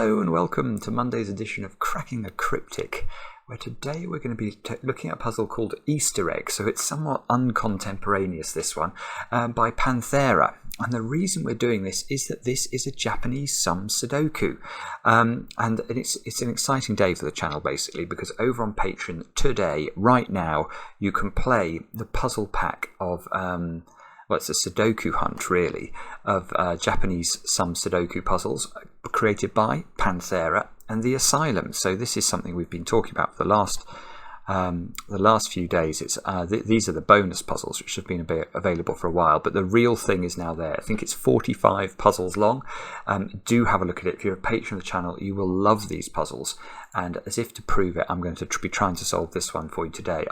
Hello and welcome to Monday's edition of Cracking a Cryptic, where today we're going to be looking at a puzzle called Easter Egg. So it's somewhat uncontemporaneous, this one, by Panthera. And the reason we're doing this is that this is a Japanese sum Sudoku. And it's an exciting day for the channel, basically, because over on Patreon today, right now, you can play the puzzle pack of... well, it's a Sudoku hunt, really, of Japanese sum Sudoku puzzles created by Panthera and the Asylum. So this is something we've been talking about for the last few days. It's these are the bonus puzzles, which have been available for a while, but the real thing is now there. I think it's 45 puzzles long. Do have a look at it. If you're a patron of the channel, you will love these puzzles. And as if to prove it, I'm going to be trying to solve this one for you today.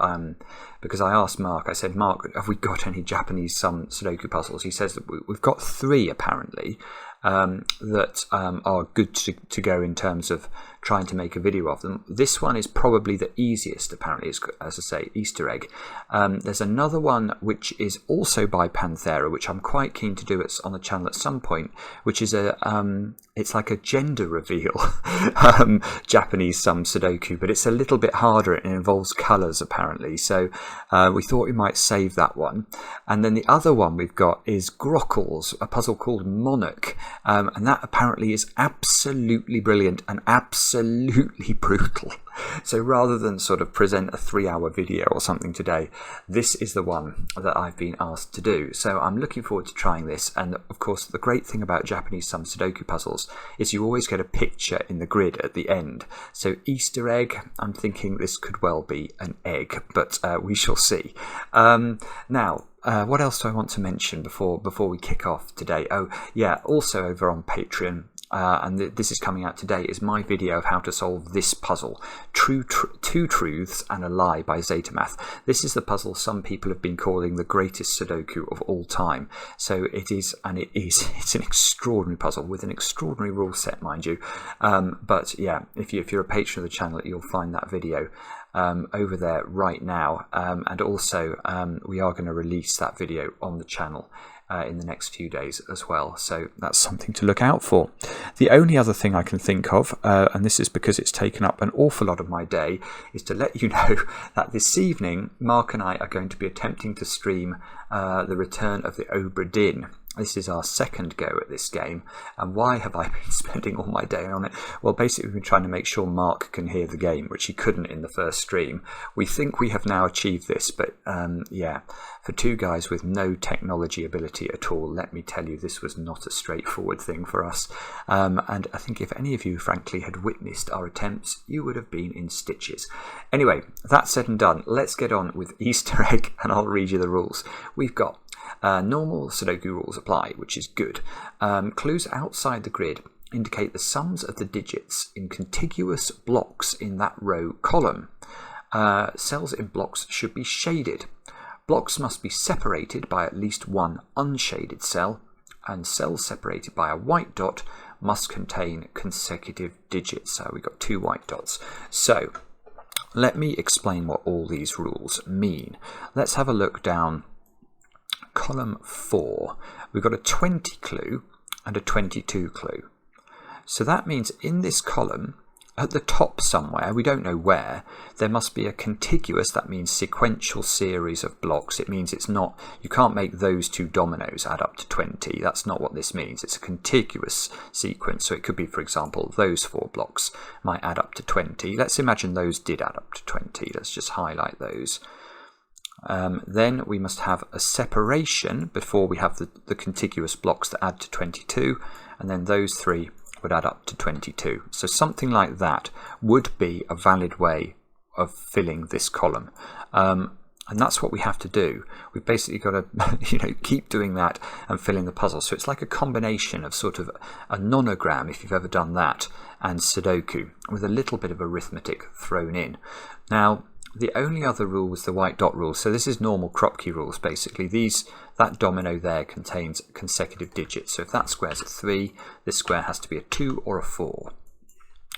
Because I asked Mark, I said, Mark, have we got any Japanese sum Sudoku puzzles? He says that we've got 3 apparently that are good to go in terms of trying to make a video of them. This one is probably the easiest, apparently, as I say, Easter Egg. There's another one which is also by Panthera, which I'm quite keen to do on the channel at some point, which is it's like a gender reveal Japanese sum Sudoku, but it's a little bit harder and it involves colours apparently. So we thought we might save that one. And then the other one we've got is Grockles, a puzzle called Monarch, and that apparently is absolutely brilliant and absolutely brutal. So rather than sort of present a 3-hour video or something today, this is the one that I've been asked to do. So I'm looking forward to trying this. And of course, the great thing about Japanese sum Sudoku puzzles is you always get a picture in the grid at the end. So Easter egg, I'm thinking this could well be an egg, but we shall see. Now, what else do I want to mention before we kick off today? Oh, yeah, also over on Patreon, and this is coming out today, is my video of how to solve this puzzle, Two Truths and a Lie by Zetamath. This is the puzzle some people have been calling the greatest Sudoku of all time. So it is, and it's an extraordinary puzzle with an extraordinary rule set, mind you. But yeah, if you're a patron of the channel, you'll find that video over there right now. And also, we are going to release that video on the channel in the next few days as well, so that's something to look out for. The only other thing I can think of, and this is because it's taken up an awful lot of my day, is to let you know that this evening Mark and I are going to be attempting to stream the return of the Obra Dinn. This is our second go at this game. And why have I been spending all my day on it? Well, basically, we've been trying to make sure Mark can hear the game, which he couldn't in the first stream. We think we have now achieved this, but yeah, for 2 guys with no technology ability at all, let me tell you, this was not a straightforward thing for us. And I think if any of you, frankly, had witnessed our attempts, you would have been in stitches. Anyway, that said and done, let's get on with Easter Egg, and I'll read you the rules. We've got normal Sudoku rules apply, which is good. Clues outside the grid indicate the sums of the digits in contiguous blocks in that row column. Cells in blocks should be shaded. Blocks must be separated by at least one unshaded cell, and cells separated by a white dot must contain consecutive digits. So we've got 2 white dots. So let me explain what all these rules mean. Let's have a look down column 4. We've got a 20 clue and a 22 clue. So that means in this column, at the top somewhere, we don't know where, there must be a contiguous, that means sequential series of blocks. It means it's not, you can't make those 2 dominoes add up to 20. That's not what this means. It's a contiguous sequence. So it could be, for example, those 4 blocks might add up to 20. Let's imagine those did add up to 20. Let's just highlight those. Then we must have a separation before we have the contiguous blocks that add to 22, and then those 3 would add up to 22. So something like that would be a valid way of filling this column. And that's what we have to do. We've basically got to keep doing that and fill in the puzzle. So it's like a combination of sort of a nonogram, if you've ever done that, and Sudoku, with a little bit of arithmetic thrown in. Now, the only other rule was the white dot rule. So this is normal Kropke rules, basically. That domino there contains consecutive digits. So if that square's a 3, this square has to be a 2 or a 4.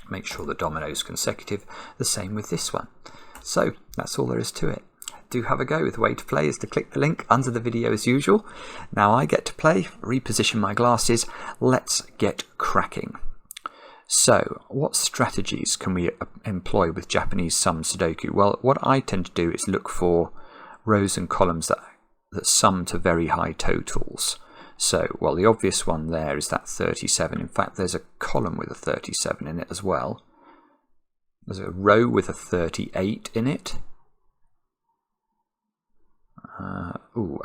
Make sure the domino's consecutive. The same with this one. So that's all there is to it. Do have a go. The way to play is to click the link under the video as usual. Now I get to play, reposition my glasses. Let's get cracking. So, what strategies can we employ with Japanese sum Sudoku? Well, what I tend to do is look for rows and columns that sum to very high totals. So, well, the obvious one there is that 37. In fact, there's a column with a 37 in it as well. There's a row with a 38 in it.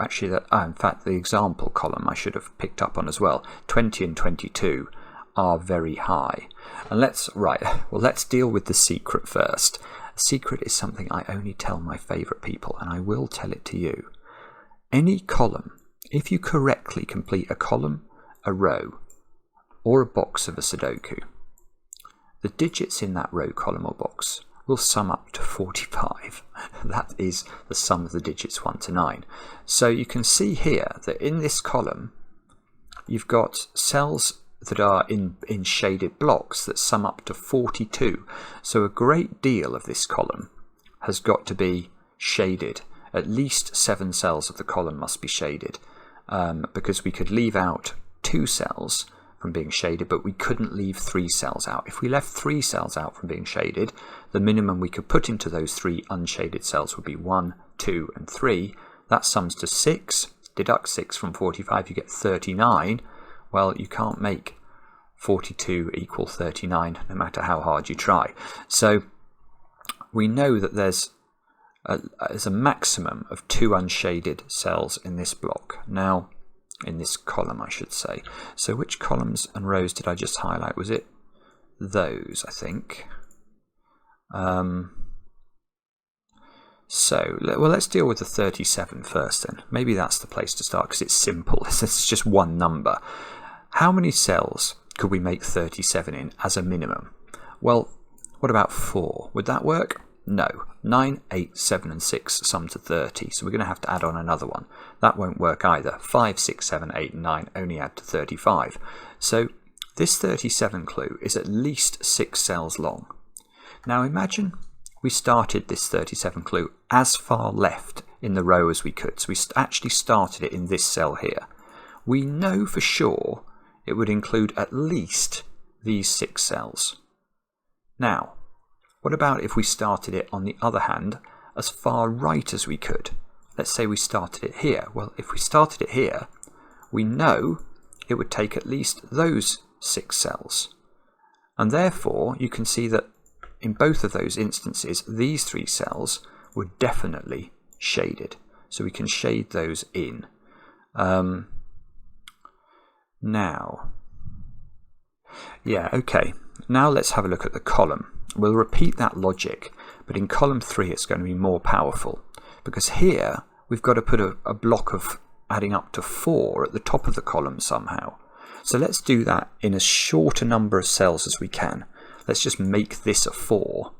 Actually, in fact, the example column I should have picked up on as well. 20 and 22 are very high. And let's deal with the secret first. A secret is something I only tell my favourite people, and I will tell it to you. Any column, if you correctly complete a column, a row, or a box of a Sudoku, the digits in that row, column, or box will sum up to 45. That is the sum of the digits 1 to 9. So you can see here that in this column, you've got cells that are in shaded blocks that sum up to 42. So a great deal of this column has got to be shaded. At least 7 cells of the column must be shaded, because we could leave out 2 cells from being shaded, but we couldn't leave 3 cells out. If we left 3 cells out from being shaded, the minimum we could put into those 3 unshaded cells would be 1, 2, and 3. That sums to 6. Deduct 6 from 45, you get 39. Well, you can't make 42 equal 39, no matter how hard you try. So we know that there's a maximum of 2 unshaded cells in this block. Now, in this column, I should say. So which columns and rows did I just highlight? Was it those, I think? Let's deal with the 37 first then. Maybe that's the place to start because it's simple. It's just one number. How many cells could we make 37 in as a minimum? Well, what about 4? Would that work? No. 9, 8, 7 and 6 sum to 30, so we're going to have to add on another one. That won't work either. 5, 6, 7, 8 and 9 only add to 35. So this 37 clue is at least 6 cells long. Now imagine we started this 37 clue as far left in the row as we could. So we actually started it in this cell here. We know for sure it would include at least these 6 cells. Now, what about if we started it, on the other hand, as far right as we could? Let's say we started it here. Well, if we started it here, we know it would take at least those 6 cells. And therefore, you can see that in both of those instances, these 3 cells were definitely shaded. So we can shade those in. Now let's have a look at the column. We'll repeat that logic, but in column 3 it's going to be more powerful, because here we've got to put a block of adding up to 4 at the top of the column somehow. So let's do that in as short a number of cells as we can. Let's just make this a 4.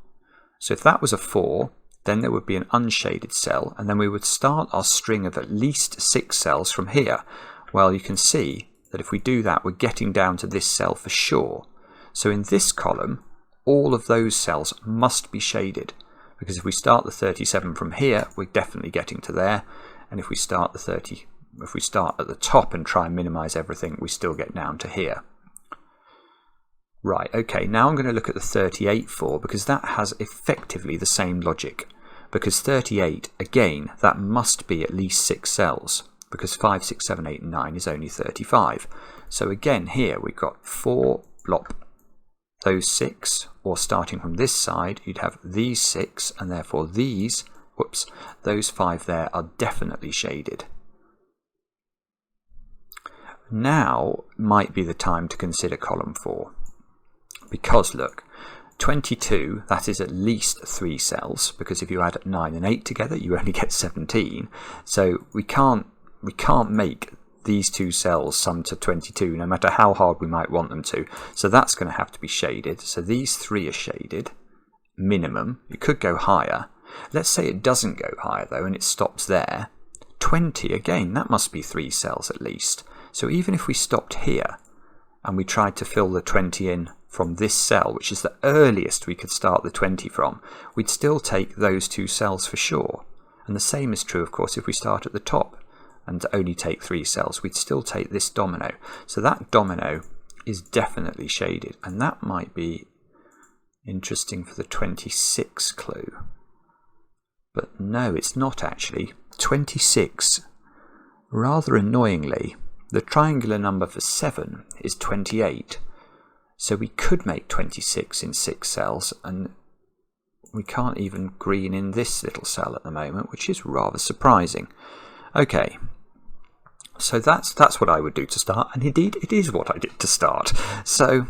So if that was a 4, then there would be an unshaded cell, and then we would start our string of at least 6 cells from here. Well, you can see that if we do that, we're getting down to this cell for sure. So in this column, all of those cells must be shaded, because if we start the 37 from here, we're definitely getting to there, and if we start at the top and try and minimize everything, we still get down to here. Right, okay, now I'm going to look at the 38 for, because that has effectively the same logic. Because 38, again, that must be at least 6 cells, because 5, 6, 7, 8 and 9 is only 35. So again, here we've got 4, blop, those 6, or starting from this side, you'd have these 6, and therefore these, those 5 there are definitely shaded. Now might be the time to consider column 4. Because look, 22, that is at least 3 cells, because if you add 9 and 8 together, you only get 17. So we can't make these 2 cells sum to 22, no matter how hard we might want them to. So that's going to have to be shaded. So these 3 are shaded, minimum. It could go higher. Let's say it doesn't go higher though, and it stops there. 20, again, that must be 3 cells at least. So even if we stopped here, and we tried to fill the 20 in from this cell, which is the earliest we could start the 20 from, we'd still take those 2 cells for sure. And the same is true, of course, if we start at the top and only take 3 cells, we'd still take this domino. So that domino is definitely shaded, and that might be interesting for the 26 clue. But no, it's not actually. 26, rather annoyingly, the triangular number for 7 is 28. So we could make 26 in 6 cells, and we can't even green in this little cell at the moment, which is rather surprising. Okay, so that's what I would do to start, and indeed it is what I did to start. So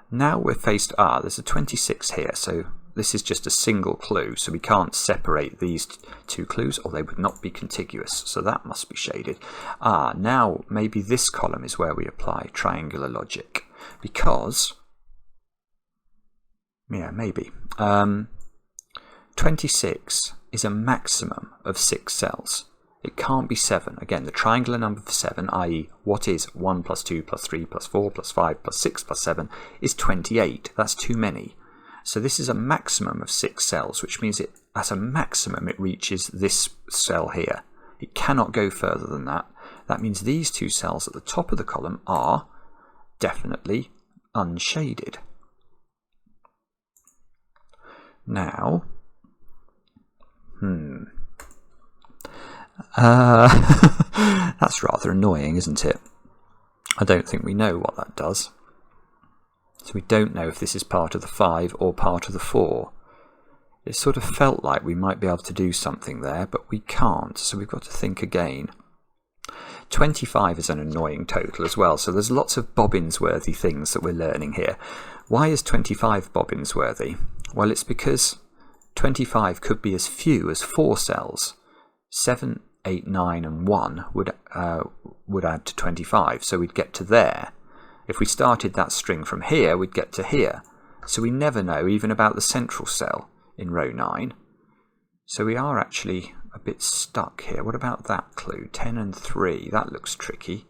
now we're faced, there's a 26 here, so this is just a single clue, so we can't separate these two clues, or they would not be contiguous, so that must be shaded. Now maybe this column is where we apply triangular logic, because, yeah, maybe. 26 is a maximum of 6 cells. It can't be 7. Again, the triangular number for 7, i.e. what is 1 plus 2 plus 3 plus 4 plus 5 plus 6 plus 7, is 28. That's too many. So this is a maximum of 6 cells, which means it, as a maximum, it reaches this cell here. It cannot go further than that. That means these 2 cells at the top of the column are definitely unshaded. Now, that's rather annoying, isn't it? I don't think we know what that does. So we don't know if this is part of the 5 or part of the 4. It sort of felt like we might be able to do something there, but we can't, so we've got to think again. 25 is an annoying total as well, so there's lots of Bobbins-worthy things that we're learning here. Why is 25 Bobbins-worthy? Well, it's because 25 could be as few as 4 cells. 7, 8, 9 and 1 would add to 25, so we'd get to there. If we started that string from here, we'd get to here. So we never know even about the central cell in row 9. So we are actually a bit stuck here. What about that clue? 10 and 3. That looks tricky.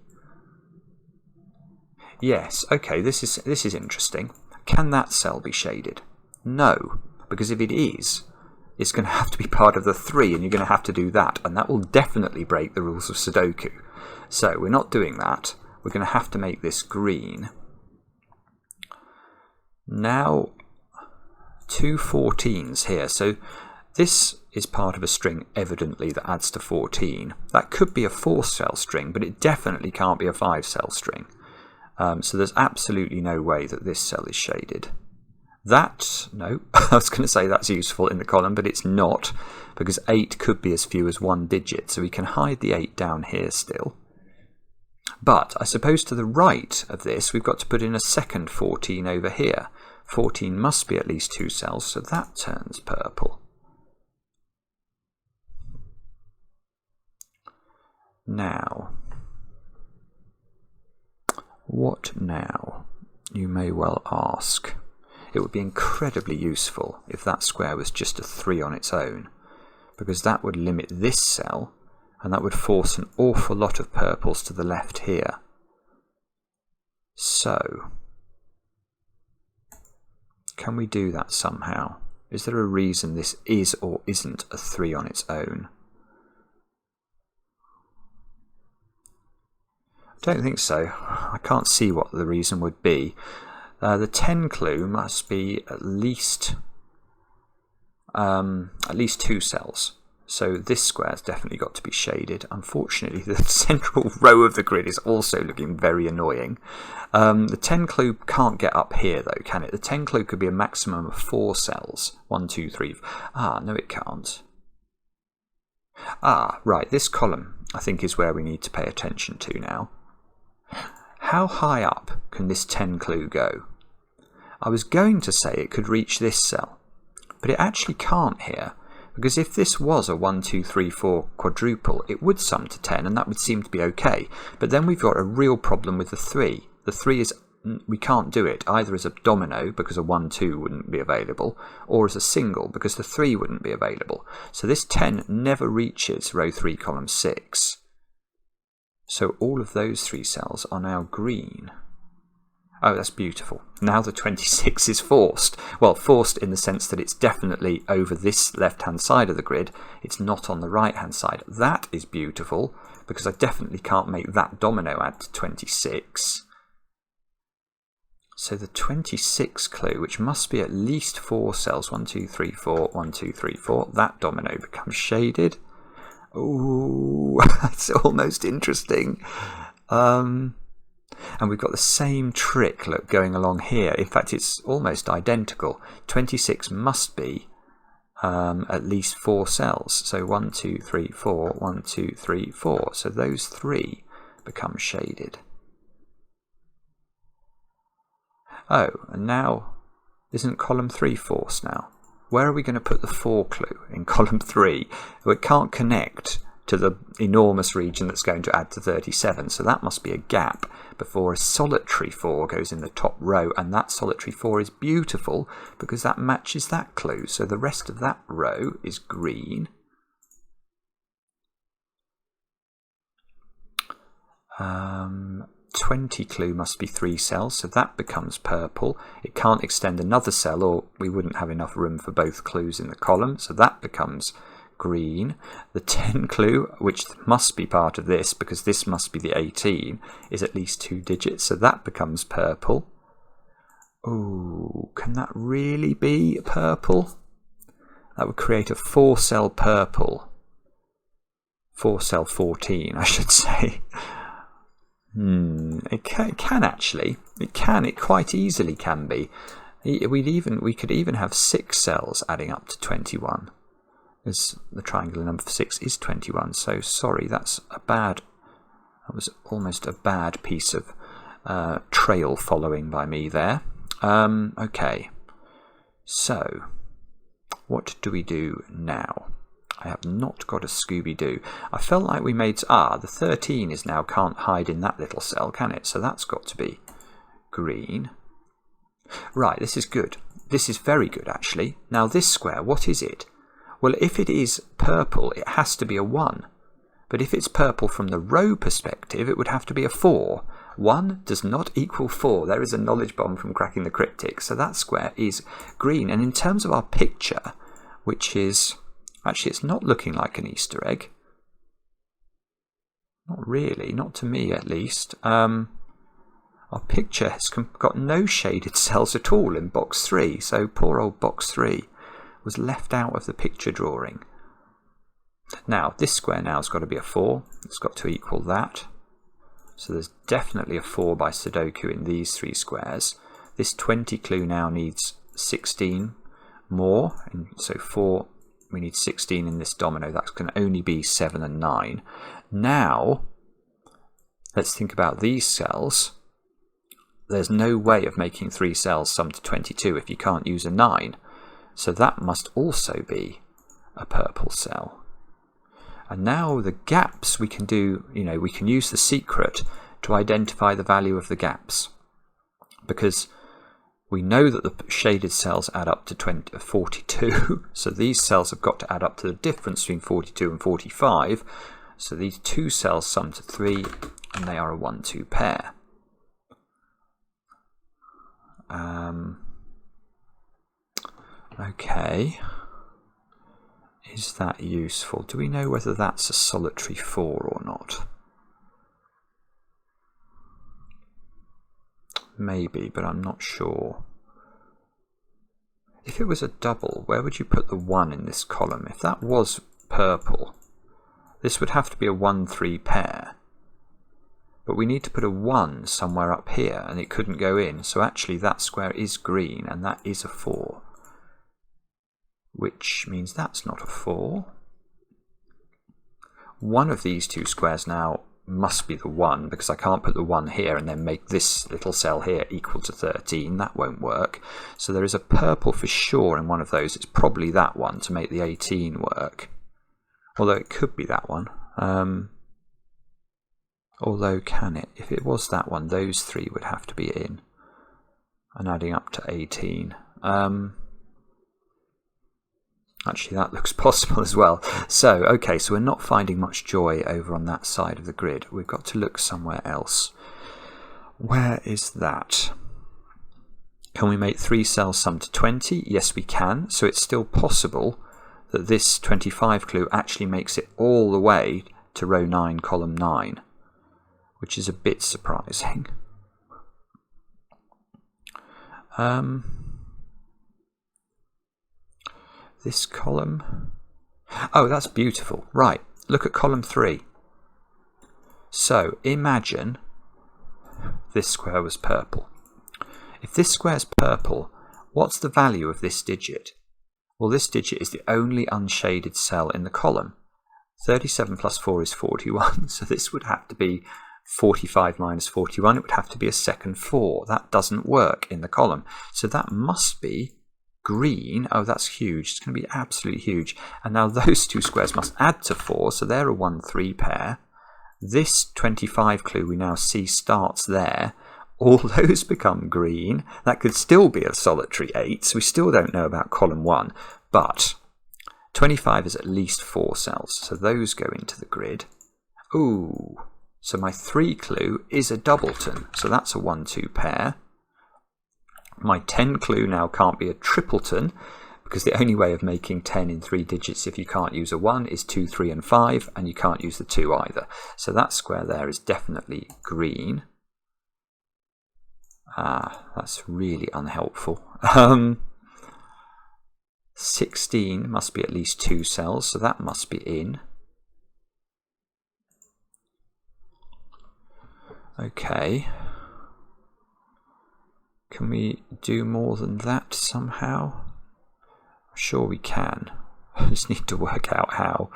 Yes, okay, this is interesting. Can that cell be shaded? No, because if it is, it's going to have to be part of the 3, and you're going to have to do that, and that will definitely break the rules of Sudoku. So we're not doing that. We're going to have to make this green. Now, 2 14s here. So this is part of a string, evidently, that adds to 14. That could be a 4-cell string, but it definitely can't be a 5-cell string. So there's absolutely no way that this cell is shaded. That, no, I was going to say that's useful in the column, but it's not, because 8 could be as few as 1 digit, so we can hide the 8 down here still. But I suppose to the right of this, we've got to put in a second 14 over here. 14 must be at least 2 cells, so that turns purple. Now, what now? You may well ask. It would be incredibly useful if that square was just a 3 on its own, because that would limit this cell, and that would force an awful lot of purples to the left here. So, can we do that somehow? Is there a reason this is or isn't a 3 on its own? I don't think so. I can't see what the reason would be. The 10 clue must be at least 2 cells. So this square's definitely got to be shaded. Unfortunately, the central row of the grid is also looking very annoying. The 10 clue can't get up here though, can it? The 10 clue could be a maximum of 4 cells. 1, 2, 3. No it can't. Right, this column I think is where we need to pay attention to now. How high up can this 10 clue go? I was going to say it could reach this cell, but it actually can't here, because if this was a 1, 2, 3, 4 quadruple, it would sum to 10, and that would seem to be okay. But then we've got a real problem with the 3. The 3 is, we can't do it either as a domino, because a 1, 2 wouldn't be available, or as a single, because the 3 wouldn't be available. So this 10 never reaches row 3, column 6. So all of those 3 cells are now green. Oh, that's beautiful. Now the 26 is forced. Well, forced in the sense that it's definitely over this left-hand side of the grid. It's not on the right-hand side. That is beautiful, because I definitely can't make that domino add to 26. So the 26 clue, which must be at least 4 cells, 1, 2, 3, 4, 1, 2, 3, 4, that domino becomes shaded. Ooh, it's almost interesting. And we've got the same trick, look, going along here. In fact, it's almost identical. 26 must be at least 4 cells. So 1, 2, 3, 4, 1, 2, 3, 4. So those 3 become shaded. Oh, and now isn't column 3 forced now? Where are we going to put the 4 clue in column 3? Well, it can't connect to the enormous region that's going to add to 37, so that must be a gap before a solitary 4 goes in the top row, and that solitary 4 is beautiful because that matches that clue. So the rest of that row is green. 20 clue must be 3 cells, so that becomes purple. It can't extend another cell or we wouldn't have enough room for both clues in the column, so that becomes green. The 10 clue, which must be part of this because this must be the 18, is at least 2 digits, so that becomes purple. Oh, can that really be purple? That would create a 4-cell purple. 4-cell 14, I should say. It can actually. It quite easily can be. We could even have 6 cells adding up to 21. As the triangular number for 6 is 21. So sorry, that was almost a bad piece of trail following by me there. Okay. So what do we do now? I have not got a Scooby-Doo. I felt like we made... the 13 is now can't hide in that little cell, can it? So that's got to be green. Right, this is good. This is very good, actually. Now this square, what is it? Well, if it is purple, it has to be a 1. But if it's purple from the row perspective, it would have to be a 4. 1 does not equal 4. There is a knowledge bomb from Cracking the Cryptic. So that square is green. And in terms of our picture, which is... Actually, it's not looking like an Easter egg. Not really, not to me at least. Our picture has got no shaded cells at all in box 3, so poor old box 3 was left out of the picture drawing. Now, this square now has got to be a 4. It's got to equal that. So there's definitely a 4 by Sudoku in these 3 squares. This 20 clue now needs 16 more, and so 4... We need 16 in this domino. That can only be 7 and 9. Now, let's think about these cells. There's no way of making 3 cells sum to 22 if you can't use a 9. So that must also be a purple cell. And now the gaps we can do, we can use the secret to identify the value of the gaps. Because we know that the shaded cells add up to 42, so these cells have got to add up to the difference between 42 and 45. So these 2 cells sum to 3, and they are a 1-2 pair. Okay. Is that useful? Do we know whether that's a solitary 4 or not? Maybe, but I'm not sure. If it was a double, where would you put the 1 in this column? If that was purple, this would have to be a 1-3 pair. But we need to put a 1 somewhere up here, and it couldn't go in. So actually that square is green, and that is a 4. Which means that's not a 4. One of these 2 squares now must be the 1, because I can't put the 1 here and then make this little cell here equal to 13. That won't work. So there is a purple for sure in one of those. It's probably that one to make the 18 work. Although it could be that one. Although can it? If it was that one, those 3 would have to be in. And adding up to 18. Actually, that looks possible as well. So, okay, so we're not finding much joy over on that side of the grid. We've got to look somewhere else. Where is that? Can we make 3 cells sum to 20? Yes, we can. So it's still possible that this 25 clue actually makes it all the way to row 9, column 9, which is a bit surprising. This column. Oh, that's beautiful. Right, look at column 3. So imagine this square was purple. If this square is purple, what's the value of this digit? Well, this digit is the only unshaded cell in the column. 37 plus 4 is 41, so this would have to be 45 minus 41. It would have to be a second 4. That doesn't work in the column. So that must be green. Oh, that's huge. It's going to be absolutely huge. And now those two squares must add to 4, so they're a 1-3 pair. This 25 clue we now see starts there. All those become green. That could still be a solitary 8, so we still don't know about column 1. But 25 is at least 4 cells, so those go into the grid. Ooh, so my 3 clue is a doubleton, so that's a 1-2 pair. My 10 clue now can't be a tripleton, because the only way of making 10 in 3 digits if you can't use a 1 is 2, 3 and 5, and you can't use the 2 either. So that square there is definitely green. That's really unhelpful. 16 must be at least 2 cells, so that must be in. Okay. Can we do more than that somehow? I'm sure we can. I just need to work out how.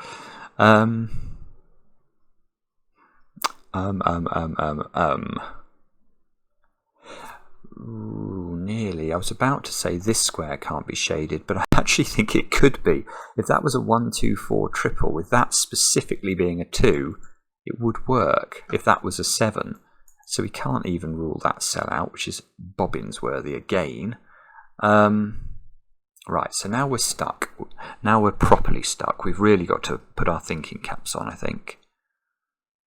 Ooh, nearly. I was about to say this square can't be shaded, but I actually think it could be. If that was a 1, 2, 4 triple, with that specifically being a 2, it would work if that was a 7. So we can't even rule that cell out, which is bobbins worthy again. Right, so now we're stuck. Now we're properly stuck. We've really got to put our thinking caps on, I think.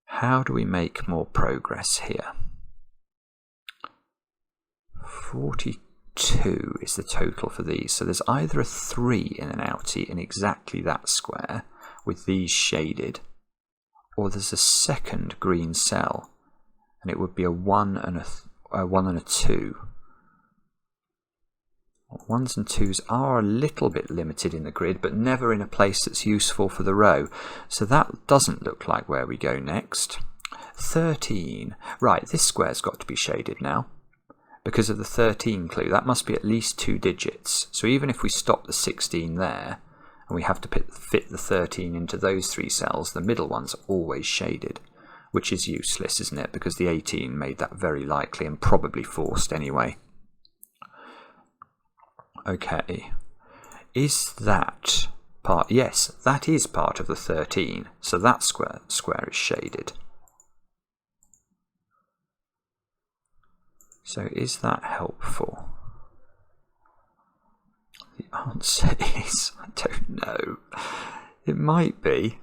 How do we make more progress here? 42 is the total for these. So there's either a 3 in an outie in exactly that square with these shaded, or there's a second green cell, and it would be a 1 and a 2. 1s and 2s are a little bit limited in the grid, but never in a place that's useful for the row. So that doesn't look like where we go next. 13. Right, this square's got to be shaded now, because of the 13 clue. That must be at least 2 digits. So even if we stop the 16 there, and we have to fit the 13 into those 3 cells, the middle one's always shaded, which is useless, isn't it? Because the 18 made that very likely and probably forced anyway. Okay, is that part? Yes, that is part of the 13, so that square is shaded. So is that helpful? The answer is, I don't know. It might be.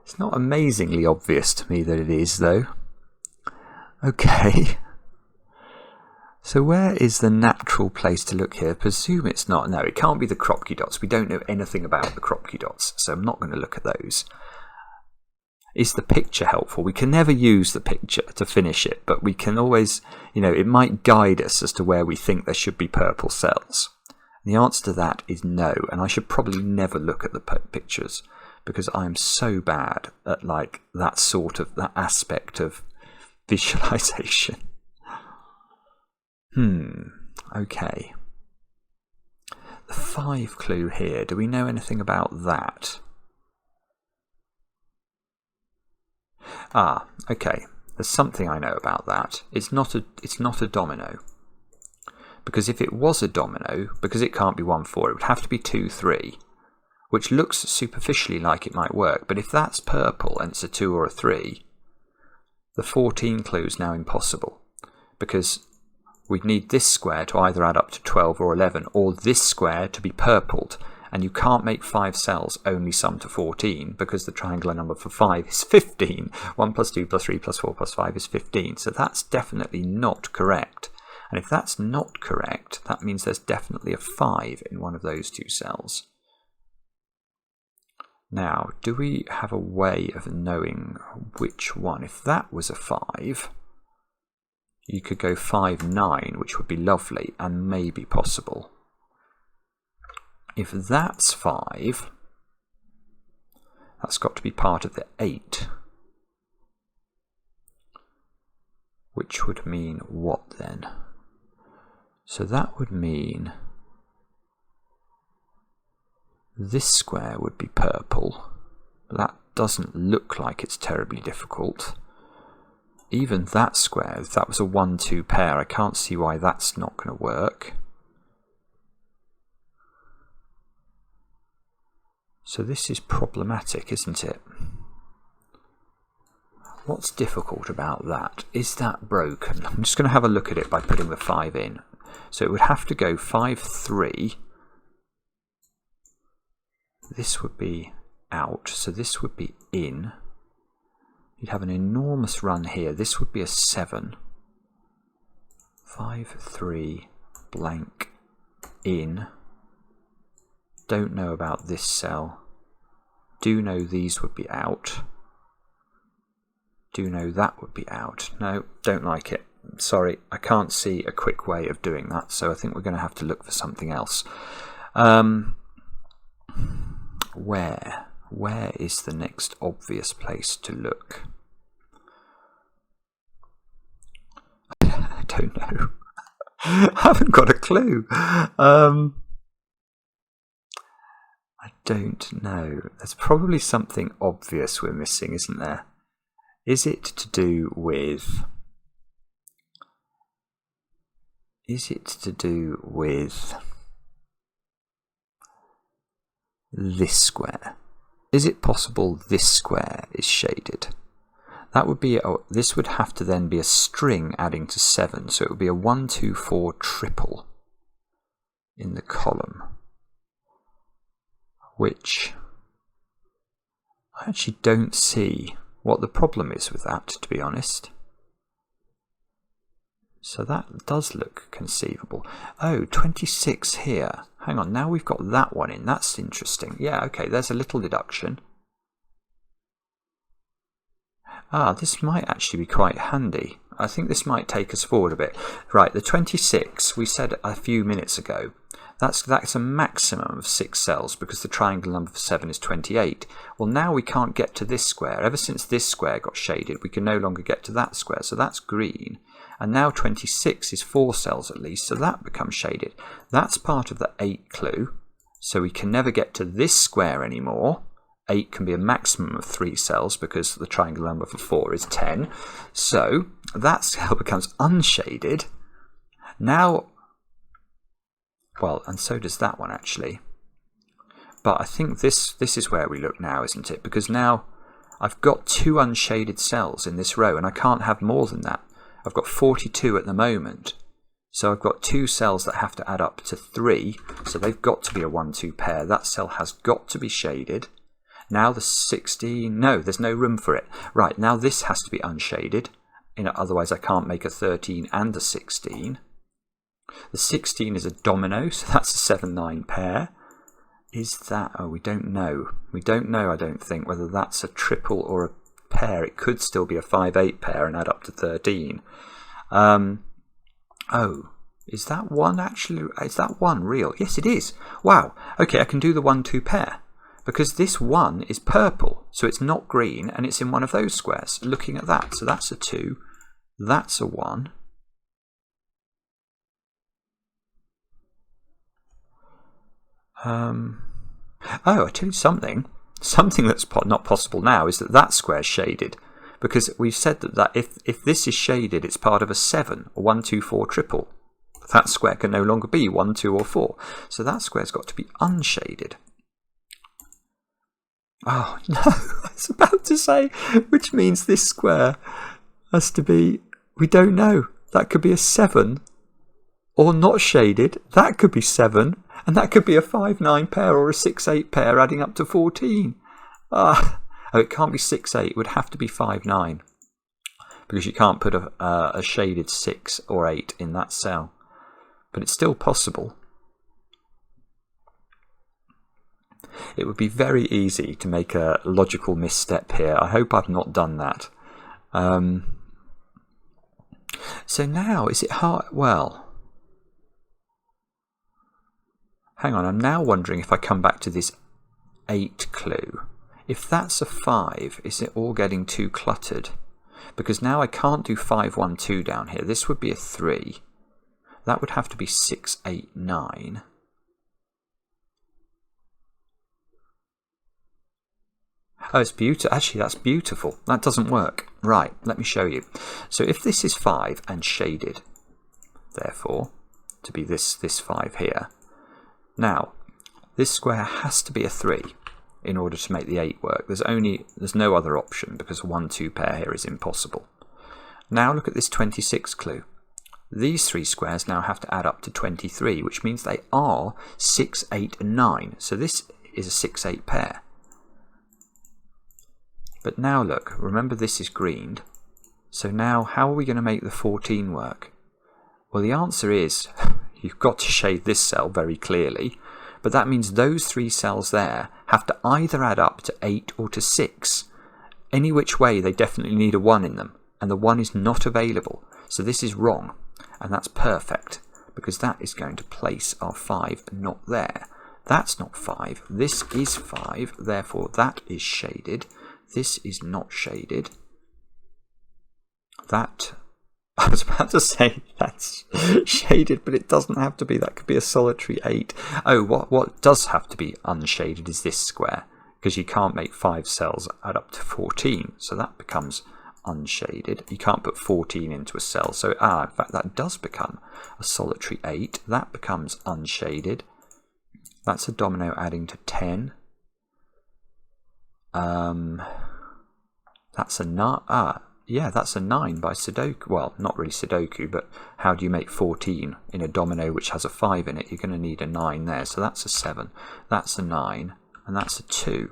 It's not amazingly obvious to me that it is, though. Okay. So where is the natural place to look here? Presume it's not. No, it can't be the Kropke dots. We don't know anything about the Kropke dots, so I'm not going to look at those. Is the picture helpful? We can never use the picture to finish it, but we can always, it might guide us as to where we think there should be purple cells. And the answer to that is no, and I should probably never look at the pictures, because I'm so bad at that aspect of visualization. Okay. The 5 clue here, do we know anything about that? Okay. There's something I know about that. It's not a domino. Because if it was a domino, because it can't be 1, 4, it would have to be 2, 3, which looks superficially like it might work. But if that's purple and it's a 2 or a 3, the 14 clue is now impossible, because we'd need this square to either add up to 12 or 11, or this square to be purpled. And you can't make 5 cells only sum to 14, because the triangular number for 5 is 15. 1 plus 2 plus 3 plus 4 plus 5 is 15. So that's definitely not correct. And if that's not correct, that means there's definitely a 5 in one of those 2 cells. Now, do we have a way of knowing which one? If that was a 5, you could go 5, 9, which would be lovely and maybe possible. If that's 5, that's got to be part of the 8. Which would mean what then? So that would mean this square would be purple. That doesn't look like it's terribly difficult. Even that square, if that was a 1, 2 pair, I can't see why that's not going to work. So this is problematic, isn't it? What's difficult about that? Is that broken? I'm just going to have a look at it by putting the 5 in. So it would have to go 5, 3. This would be out, so this would be in. You'd have an enormous run here. This would be a 7. 5, 3, blank, in. Don't know about this cell. Do know these would be out. Do know that would be out. No, don't like it. Sorry, I can't see a quick way of doing that, so I think we're going to have to look for something else. Where is the next obvious place to look? I don't know. I haven't got a clue. I don't know. There's probably something obvious we're missing, isn't there? Is it to do with... this square? Is it possible this square is shaded? That would be this would have to then be a string adding to 7, so it would be a 1, 2, 4 triple in the column, which I actually don't see what the problem is with that, to be honest. So that does look conceivable. Oh, 26 here. Hang on, now we've got that one in. That's interesting. Yeah, okay, there's a little deduction. Ah, this might actually be quite handy. I think this might take us forward a bit. Right, the 26, we said a few minutes ago, that's a maximum of 6 cells because the triangle number for 7 is 28. Well, now we can't get to this square. Ever since this square got shaded, we can no longer get to that square, so that's green. And now 26 is 4 cells at least, so that becomes shaded. That's part of the 8 clue, so we can never get to this square anymore. 8 can be a maximum of 3 cells because the triangle number for 4 is 10. So that cell becomes unshaded. Now, well, and so does that one actually. But I think this is where we look now, isn't it? Because now I've got 2 unshaded cells in this row and I can't have more than that. I've got 42 at the moment. So I've got 2 cells that have to add up to 3. So they've got to be a 1, 2 pair. That cell has got to be shaded. Now the 16, no, there's no room for it. Right, now this has to be unshaded. Otherwise I can't make a 13 and a 16. The 16 is a domino, so that's a 7, 9 pair. Is that, oh, we don't know. We don't know, I don't think, whether that's a triple or a pair. It could still be a 5, 8 pair and add up to 13. Oh, is that one actually, is that one real? Yes, it is. Wow, okay, I can do the 1, 2 pair. Because this 1 is purple, so it's not green, and it's in one of those squares. Looking at that, so that's a 2, that's a 1. Oh, I tell you something. Something that's not possible now is that square is shaded. Because we've said that if this is shaded, it's part of a 7, or 1, 2, 4 triple. That square can no longer be 1, 2, or 4. So that square's got to be unshaded. Oh, no, I was about to say, which means this square has to be, we don't know. That could be a 7 or not shaded. That could be 7 and that could be a 5, 9 pair or a 6, 8 pair adding up to 14. Oh, it can't be 6, 8. It would have to be 5, 9 because you can't put a shaded 6 or 8 in that cell. But it's still possible. It would be very easy to make a logical misstep here. I hope I've not done that. So now, is it hard? Well, hang on, I'm now wondering if I come back to this 8 clue. If that's a 5, is it all getting too cluttered? Because now I can't do 5, 1, 2 down here. This would be a 3. That would have to be 6, 8, 9. Oh, it's beautiful. Actually, that's beautiful. That doesn't work. Right, let me show you. So if this is 5 and shaded, therefore, to be this 5 here. Now, this square has to be a 3 in order to make the 8 work. There's no other option because a 1, 2 pair here is impossible. Now look at this 26 clue. These 3 squares now have to add up to 23, which means they are 6, 8, and 9. So this is a 6, 8 pair. But now look, remember this is greened. So now how are we going to make the 14 work? Well, the answer is you've got to shade this cell very clearly, but that means those 3 cells there have to either add up to 8 or to 6. Any which way, they definitely need a 1 in them, and the 1 is not available. So this is wrong, and that's perfect, because that is going to place our 5 not there. That's not 5, this is 5, therefore that is shaded. This is not shaded. That, I was about to say that's shaded, but it doesn't have to be. That could be a solitary 8. Oh, what does have to be unshaded is this square, because you can't make 5 cells add up to 14, so that becomes unshaded. You can't put 14 into a cell, so in fact that does become a solitary 8. That becomes unshaded. That's a domino adding to 10. That's a 9. Yeah, that's a 9 by Sudoku. Well, not really Sudoku, but how do you make 14 in a domino which has a 5 in it? You're going to need a 9 there, so that's a 7. That's a 9, and that's a 2.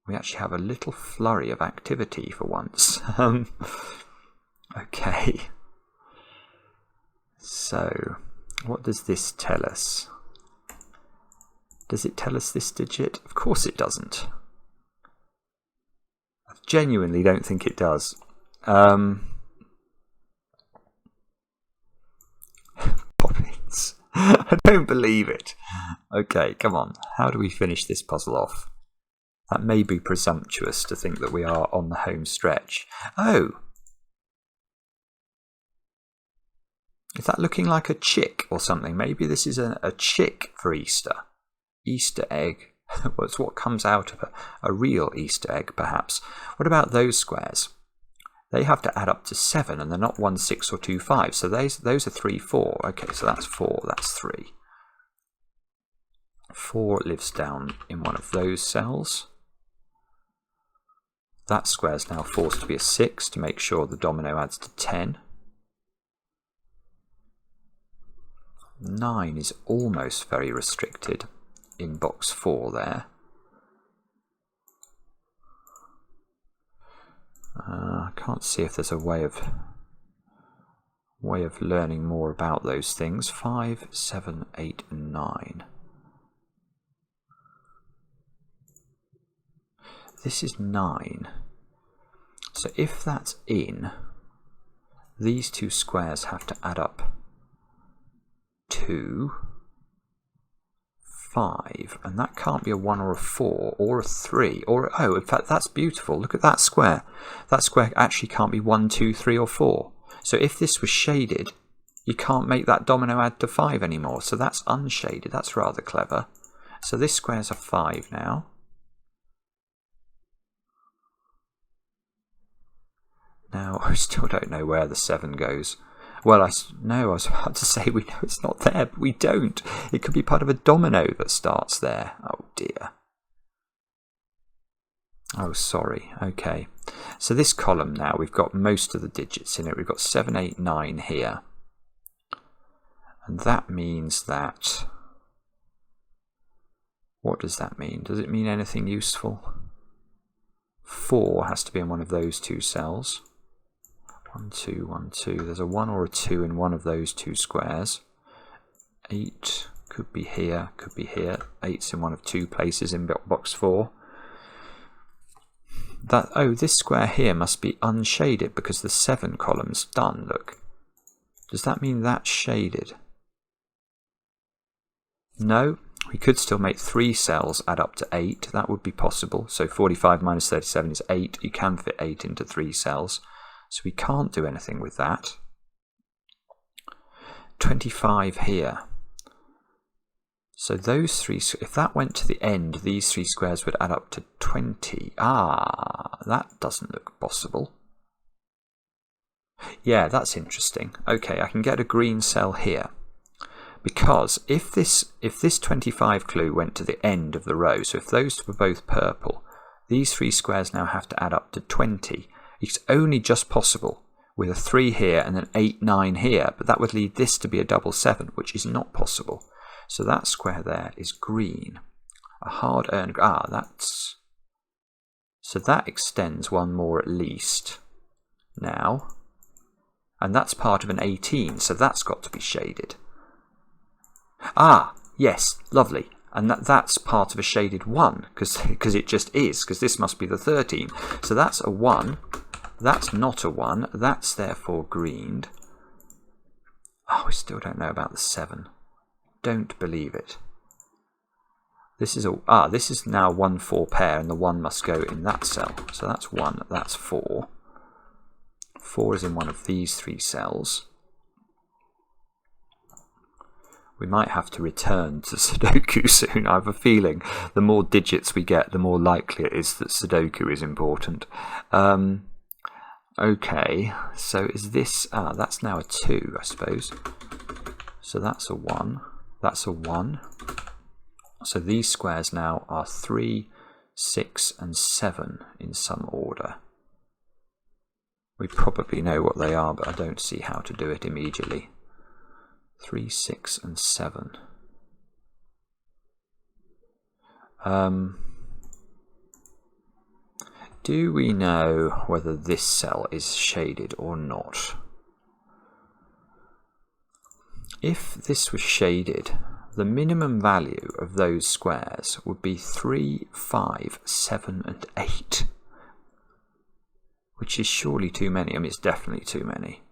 We actually have a little flurry of activity for once. Okay. So, what does this tell us? Does it tell us this digit? Of course it doesn't. I genuinely don't think it does. Poppins. I don't believe it. Okay, come on. How do we finish this puzzle off? That may be presumptuous to think that we are on the home stretch. Oh! Is that looking like a chick or something? Maybe this is a chick for Easter. Easter egg. Well, it's what comes out of a real Easter egg, perhaps. What about those squares? They have to add up to 7, and they're not 1, 6, or 2, 5. So those are 3, 4. Okay, so that's 4, that's 3. 4 lives down in one of those cells. That square is now forced to be a 6 to make sure the domino adds to 10. 9 is almost very restricted in box 4 there. I can't see if there's a way of learning more about those things. 5, 7, 8, and 9. This is 9. So if that's in, these 2 squares have to add up to 5, and that can't be a 1 or a 4 or a 3 or oh, in fact that's beautiful. Look at that square. That square actually can't be 1, 2, 3 or 4. So if this was shaded, you can't make that domino add to 5 anymore. So that's unshaded. That's rather clever. So this square's a 5 now. Now I still don't know where the 7 goes. Well, I was about to say we know it's not there, but we don't. It could be part of a domino that starts there. Oh dear. Oh, sorry. Okay. So this column now, we've got most of the digits in it. We've got 7, 8, 9 here. And that means that... What does that mean? Does it mean anything useful? 4 has to be in one of those 2 cells. 1, 2, 1, 2. There's a 1 or a 2 in one of those 2 squares. 8 could be here, could be here. 8's in one of 2 places in box 4. Oh, this square here must be unshaded because the 7 column's done, look. Does that mean that's shaded? No, we could still make 3 cells add up to 8. That would be possible. So 45 minus 37 is 8. You can fit 8 into 3 cells. So we can't do anything with that. 25 here. So those 3, if that went to the end, these 3 squares would add up to 20. Ah, that doesn't look possible. Yeah, that's interesting. Okay, I can get a green cell here. Because if this 25 clue went to the end of the row, so if those were both purple, these 3 squares now have to add up to 20. It's only just possible with a 3 here and an 8, 9 here, but that would lead this to be a double 7, which is not possible. So that square there is green. A hard-earned... that's... So that extends one more at least. Now... And that's part of an 18, so that's got to be shaded. Ah, yes, lovely. And that's part of a shaded 1, because it just is, because this must be the 13. So that's a 1. That's not a 1. That's therefore greened. Oh, we still don't know about the 7. Don't believe it. This is this is now 1, 4 pair, and the 1 must go in that cell. So that's 1, that's 4. 4 is in one of these 3 cells. We might have to return to Sudoku soon. I have a feeling the more digits we get, the more likely it is that Sudoku is important. Okay, so is this... that's now a 2, I suppose. So that's a 1. That's a 1. So these squares now are 3, 6 and 7 in some order. We probably know what they are, but I don't see how to do it immediately. 3, 6 and 7. Do we know whether this cell is shaded or not? If this was shaded, the minimum value of those squares would be 3, 5, 7 and 8. Which is surely too many. I mean, it's definitely too many.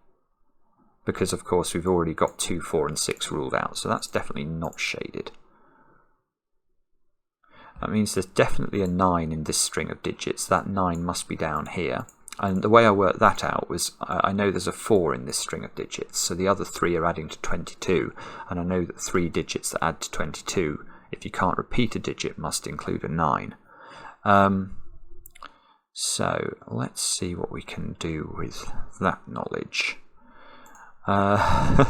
Because, of course, we've already got 2, 4 and 6 ruled out. So that's definitely not shaded. That means there's definitely a 9 in this string of digits. That 9 must be down here. And the way I worked that out was I know there's a 4 in this string of digits. So the other 3 are adding to 22. And I know that 3 digits that add to 22, if you can't repeat a digit, must include a 9. So let's see what we can do with that knowledge. I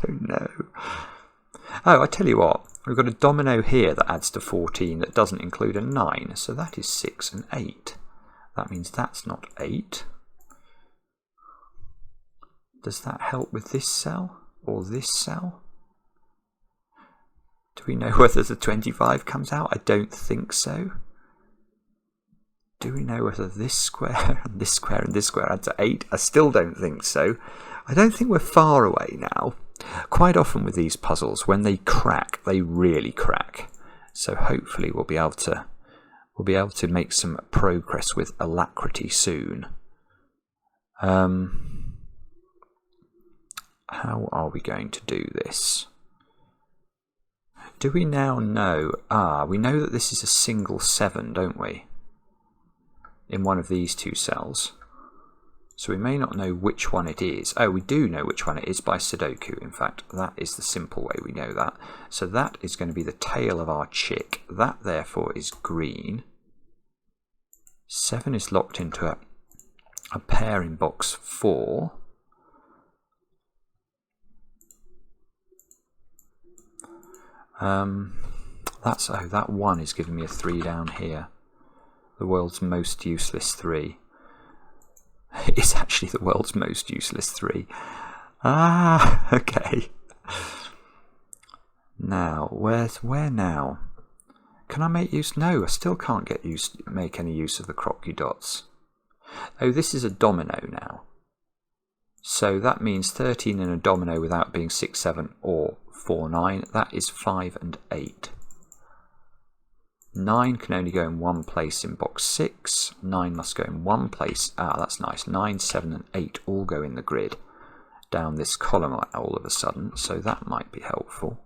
don't know. Oh, I tell you what, we've got a domino here that adds to 14 that doesn't include a 9, so that is 6 and 8. That means that's not 8. Does that help with this cell or this cell? Do we know whether the 25 comes out? I don't think so. Do we know whether this square and this square and this square add to 8? I still don't think so. I don't think we're far away now. Quite often with these puzzles, when they crack, they really crack. So hopefully we'll be able to make some progress with alacrity soon. How are we going to do this? Do we now know? We know that this is a single 7, don't we? In one of these 2 cells. So we may not know which one it is. Oh, we do know which one it is by Sudoku. In fact, that is the simple way we know that. So that is going to be the tail of our chick. That, therefore, is green. 7 is locked into a pair in box 4. That 1 is giving me a 3 down here. The world's most useless 3. It's actually the world's most useless 3. Okay. Now, where now? Can I make use? No, I still can't make any use of the crocu dots. Oh, this is a domino now. So that means 13 in a domino without being 6, 7 or 4, 9. That is 5 and 8. 9 can only go in one place in box 6. 9 must go in one place. That's nice. 9, 7 and 8 all go in the grid. down this column all of a sudden, so that might be helpful.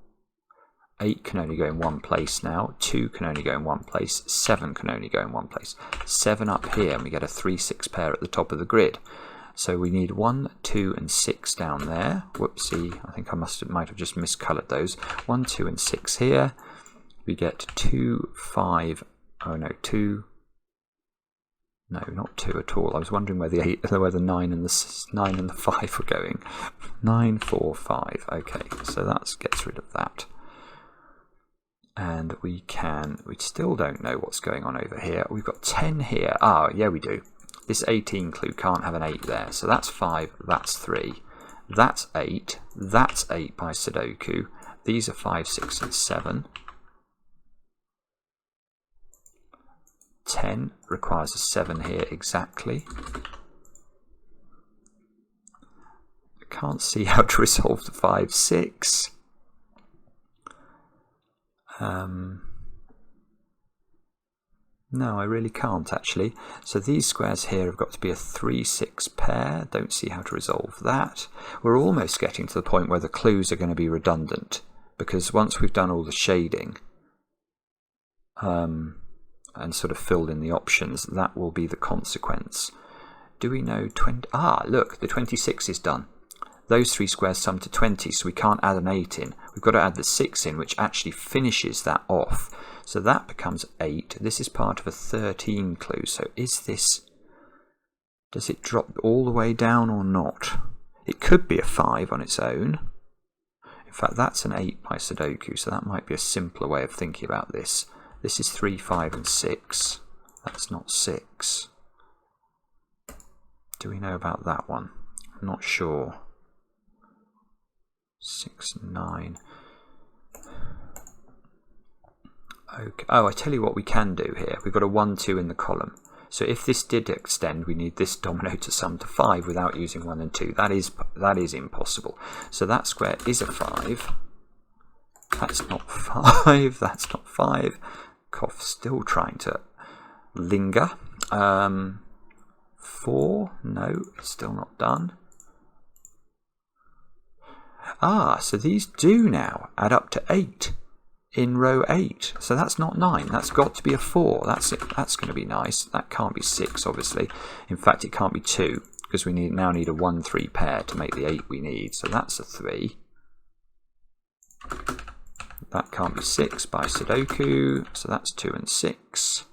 8 can only go in one place now, 2 can only go in one place, 7 can only go in one place. 7 up here, and we get a 3, 6 pair at the top of the grid. So we need 1, 2 and 6 down there. Whoopsie, I think I might have just miscoloured those. 1, 2 and 6 here. We get 2, 5, oh no, 2, no, not 2 at all. I was wondering where the 9 and the 5 were going. 9, 4, 5. Okay, so that gets rid of that. And we still don't know what's going on over here. We've got 10 here. Ah, yeah, we do. This 18 clue can't have an 8 there. So that's 5, that's 3. That's 8. That's 8 by Sudoku. These are 5, 6, and 7. 10 requires a 7 here exactly. I can't see how to resolve the 5, 6. No, I really can't actually. So these squares here have got to be a 3, 6 pair. Don't see how to resolve that. We're almost getting to the point where the clues are going to be redundant, because once we've done all the shading and sort of filled in the options, that will be the consequence. Do we know 20? Ah, look, the 26 is done. Those 3 squares sum to 20, so we can't add an 8 in. We've got to add the 6 in, which actually finishes that off. So that becomes 8. This is part of a 13 clue. So is this... does it drop all the way down or not? It could be a 5 on its own. In fact, that's an 8 by Sudoku, so that might be a simpler way of thinking about this. This is 3, 5, and 6. That's not 6. Do we know about that one? I'm not sure. 6, 9. Okay. Oh, I tell you what we can do here. We've got a 1, 2 in the column. So if this did extend, we need this domino to sum to 5 without using 1 and 2. That is impossible. So that square is a 5. That's not 5. That's not 5. Cough still trying to linger. 4. No, it's still not done. Ah, so these do now add up to 8 in row 8. So that's not 9. That's got to be a 4. That's it. That's going to be nice. That can't be 6, obviously. In fact, it can't be 2, because we now need a 1, 3 pair to make the 8 we need. So that's a 3. That can't be 6 by Sudoku. So that's 2 and 6.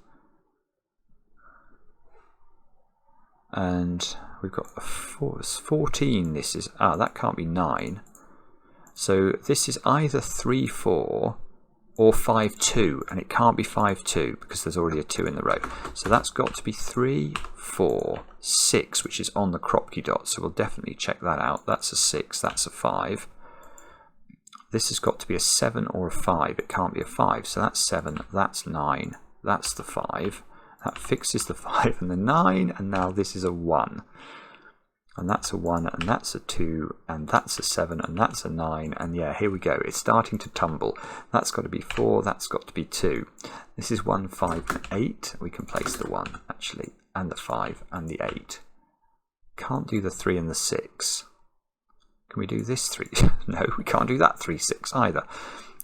And we've got a 14. This is... ah, that can't be 9. So this is either 3, 4 or 5, 2, and it can't be 5, 2 because there's already a 2 in the row. So that's got to be 3, 4, 6, which is on the Kropki dot, so we'll definitely check that out. That's a 6, that's a 5. This has got to be a 7 or a 5. It can't be a 5, so that's 7, that's 9, that's the 5. That fixes the 5 and the 9, and now this is a 1. And that's a 1, and that's a 2, and that's a 7, and that's a 9, and yeah, here we go. It's starting to tumble. That's got to be 4, that's got to be 2. This is 1, 5, and 8. We can place the 1, actually, and the 5, and the 8. Can't do the 3 and the 6. Can we do this 3? No, we can't do that 3, 6 either.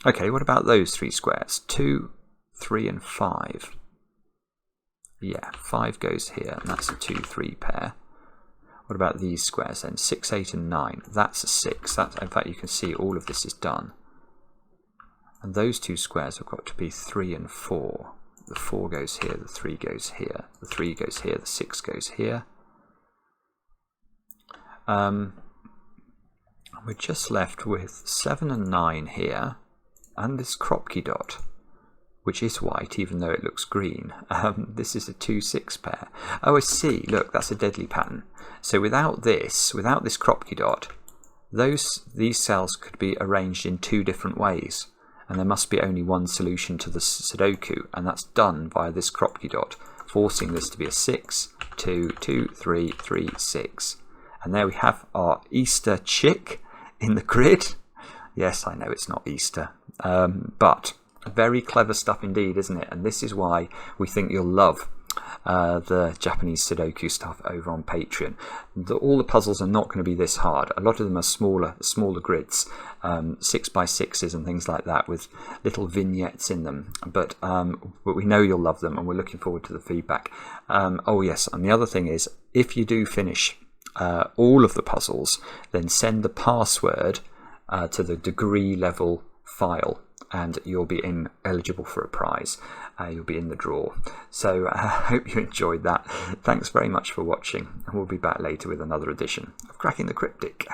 Okay, what about those 3 squares? 2, 3, and 5. Yeah, 5 goes here, and that's a 2, 3 pair. What about these squares then? 6, 8, and 9. That's a 6. In fact, you can see all of this is done. And those 2 squares have got to be 3 and 4. The 4 goes here, the 3 goes here, the 3 goes here, the 6 goes here. We're just left with 7 and 9 here, and this Kropki dot, which is white even though it looks green. This is a 2, 6 pair. Oh, I see. Look, that's a deadly pattern. So without this Kropki dot, these cells could be arranged in 2 different ways, and there must be only one solution to the Sudoku, and that's done via this Kropki dot, forcing this to be a 6, 2, 2, 3, 3, 6. And there we have our Easter chick in the grid. Yes, I know it's not Easter, but very clever stuff indeed, isn't it? And this is why we think you'll love the Japanese Sudoku stuff over on Patreon. All the puzzles are not going to be this hard. A lot of them are smaller grids, 6x6s and things like that, with little vignettes in them. But we know you'll love them, and we're looking forward to the feedback. Oh yes, and the other thing is, if you do finish all of the puzzles, then send the password to the degree level file, and you'll be eligible for a prize. You'll be in the draw. So I hope you enjoyed that. Thanks very much for watching, and we'll be back later with another edition of Cracking the Cryptic.